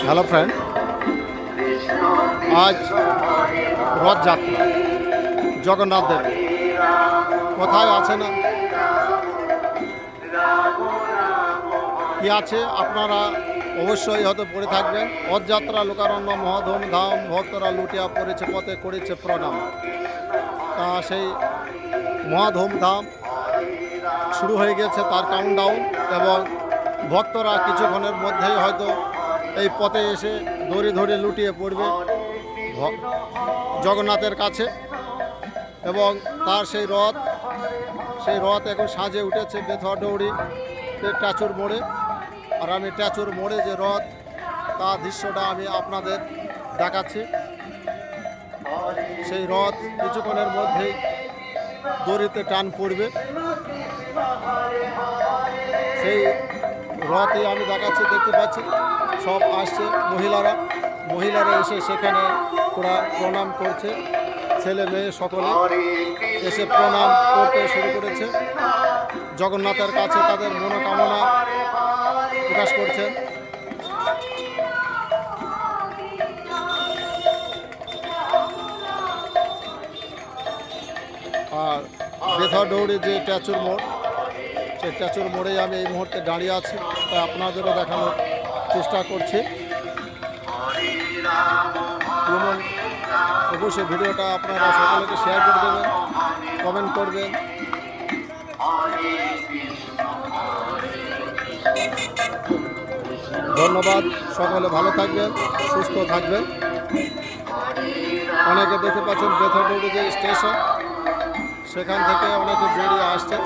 Hello friend, আজ রথযাত্রা জগন্নাথ দেব কোথায় আছে না কি আছে আপনারা অবশ্যই হয়তো পড়ে থাকবেন। রথযাত্রা লোকারণ্য মহাধুম ধাম, ভক্তরা লুটিয়া পড়েছে পথে করেছে প্রণাম। তা সেই মহাধুম ধাম শুরু হয়ে গেছে, তার কাউন্টডাউন, এবং ভক্তরা কিছুক্ষণের মধ্যেই হয়তো এই পথে এসে দড়ি ধরে লুটিয়ে পড়বে জগন্নাথের কাছে। এবং তার সেই রথ এখন সাজে উঠেছে বেথুয়া ডৌড়ি ট্যাচুর মোড়ে। আর আমি ট্যাচুর মোড়ে যে রথ, তার দৃশ্যটা আমি আপনাদের দেখাচ্ছি। সেই রথ কিছুক্ষণের মধ্যেই দড়িতে টান পড়বে। সেই রথই আমি দেখাচ্ছি, দেখতে পাচ্ছি সব আসছে মহিলারা এসে সেখানে ওরা প্রণাম করছে। ছেলে মেয়ে সকলে এসে প্রণাম করতে শুরু করেছে, জগন্নাথের কাছে তাদের মনোকামনা প্রকাশ করছে। আর বেথুয়া ডৌড়ি যে ট্যাচুর মোড়, সেই ট্যাচুর মোড়েই আমি এই মুহূর্তে দাঁড়িয়ে আছি, তাই আপনাদেরও দেখানোর চেষ্টা করছি। অবশ্যই ভিডিওটা আপনারা সকলকে শেয়ার করে দেবেন, কমেন্ট করবেন। ধন্যবাদ, সকলে ভালো থাকবেন, সুস্থ থাকবেন। অনেকে দেখতে পাচ্ছেন বেথুয়া ডৌড়ি যে স্টেশন, সেখান থেকে অনেকে বেরিয়ে আসছেন।